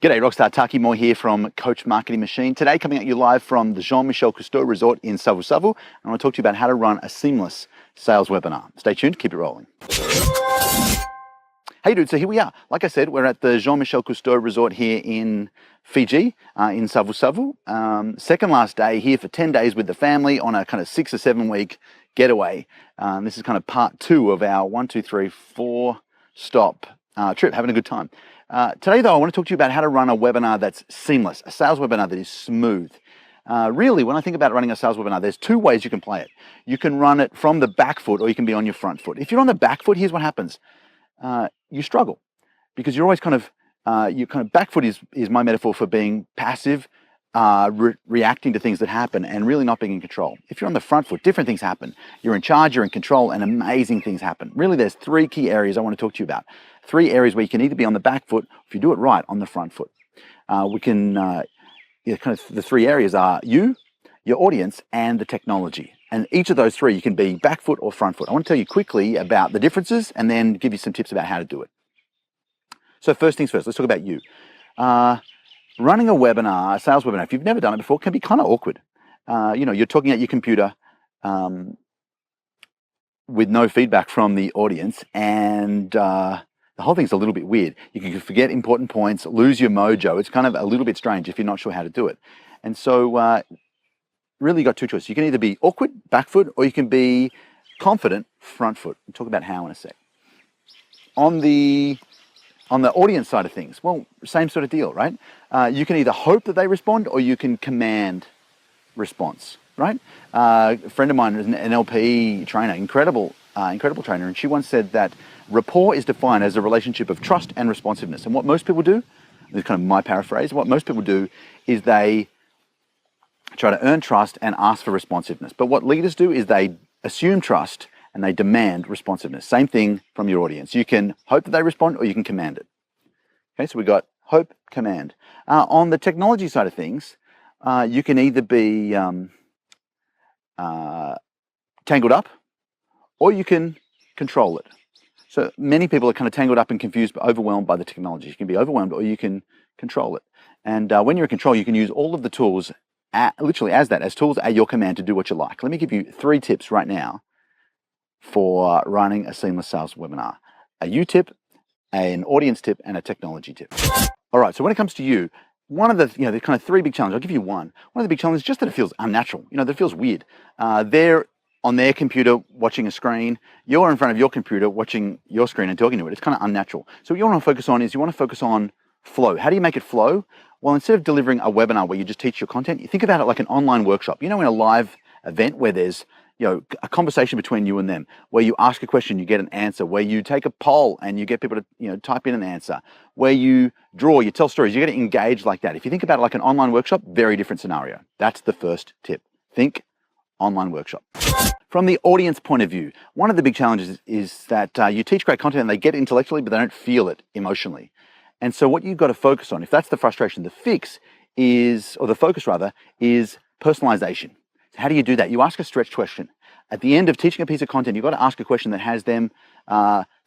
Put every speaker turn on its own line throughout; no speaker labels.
G'day Rockstar, Taki Moore here from Coach Marketing Machine. Today coming at you live from the Jean-Michel Cousteau Resort in Savu. I want to talk to you about how to run a seamless sales webinar. Stay tuned, keep it rolling. Hey dude, so here we are. Like I said, we're at the Jean-Michel Cousteau Resort here in Fiji, in Savu. Second last day here for 10 days with the family on a kind of 6 or 7 week getaway. This is kind of part 2 of our 1, 2, 3, 4 stop trip, having a good time. Today though, I want to talk to you about how to run a webinar that's seamless, a sales webinar that is smooth. Really, when I think about running a sales webinar, there's 2 ways you can play it. You can run it from the back foot or you can be on your front foot. If you're on the back foot, here's what happens. You struggle because you're always kind of back foot is my metaphor for being passive, reacting to things that happen and really not being in control. If you're on the front foot, different things happen. You're in charge, you're in control, and amazing things happen. Really, there's 3 key areas I want to talk to you about. 3 areas where you can either be on the back foot, if you do it right, on the front foot. The 3 areas are you, your audience, and the technology. And each of those 3, you can be back foot or front foot. I want to tell you quickly about the differences and then give you some tips about how to do it. So first things first, let's talk about you. Running a webinar, a sales webinar, if you've never done it before, can be kind of awkward. You're talking at your computer with no feedback from the audience, and the whole thing's a little bit weird. You can forget important points, lose your mojo. It's kind of a little bit strange if you're not sure how to do it. And so really you got 2 choices. You can either be awkward, back foot, or you can be confident, front foot. We'll talk about how in a sec. On the audience side of things, well, same sort of deal, right? You can either hope that they respond or you can command response, right? A friend of mine is an NLP trainer, incredible trainer, and she once said that rapport is defined as a relationship of trust and responsiveness. And what most people do, this is kind of my paraphrase, what most people do is they try to earn trust and ask for responsiveness. But what leaders do is they assume trust and they demand responsiveness. Same thing from your audience. You can hope that they respond or you can command it. Okay, so we got hope, command. On the technology side of things, you can either be tangled up or you can control it. So many people are kind of tangled up and confused but overwhelmed by the technology. You can be overwhelmed or you can control it. And when you're in control, you can use all of the tools literally as tools at your command to do what you like. Let me give you 3 tips right now for running a seamless sales webinar. A you tip, an audience tip, and a technology tip. All right, so when it comes to you, one of the kind of 3 big challenges, I'll give you one. One of the big challenges is just that it feels unnatural, that it feels weird. They're on their computer watching a screen, you're in front of your computer watching your screen and talking to it. It's kind of unnatural. So what you want to focus on is you want to focus on flow. How do you make it flow? Well, instead of delivering a webinar where you just teach your content, you think about it like an online workshop. In a live event where there's a conversation between you and them, where you ask a question, you get an answer, where you take a poll and you get people to type in an answer, where you draw, you tell stories, you get engaged like that. If you think about it like an online workshop, very different scenario. That's the first tip. Think online workshop. From the audience point of view, one of the big challenges is that you teach great content and they get it intellectually, but they don't feel it emotionally. And so what you've got to focus on, if that's the frustration, the focus rather, is personalization. How do you do that? You ask a stretch question. At the end of teaching a piece of content, you've got to ask a question that has them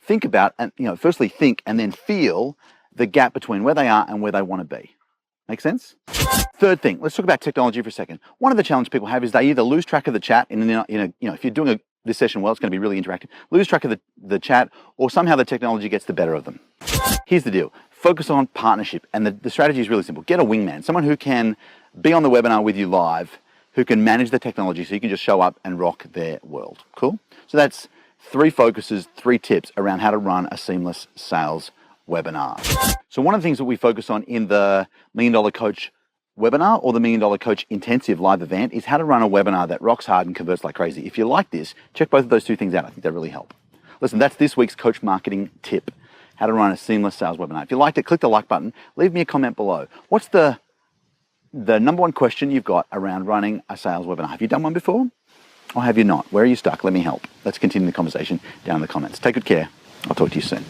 think about, and firstly think and then feel the gap between where they are and where they want to be. Make sense? Third thing, let's talk about technology for a second. One of the challenges people have is they either lose track of the chat, and if you're doing this session well, it's going to be really interactive, lose track of the chat, or somehow the technology gets the better of them. Here's the deal. Focus on partnership, and the strategy is really simple. Get a wingman, someone who can be on the webinar with you live, who can manage the technology so you can just show up and rock their world. Cool? So that's 3 focuses, 3 tips around how to run a seamless sales webinar. So one of the things that we focus on in the $1 Million Coach webinar or the $1 Million Coach intensive live event is how to run a webinar that rocks hard and converts like crazy. If you like this, check both of those 2 things out. I think they really help. Listen, that's this week's Coach Marketing tip. How to run a seamless sales webinar. If you liked it, click the like button. Leave me a comment below. What's the number 1 question you've got around running a sales webinar? Have you done one before? Or have you not? Where are you stuck? Let me help. Let's continue the conversation down in the comments. Take good care. I'll talk to you soon.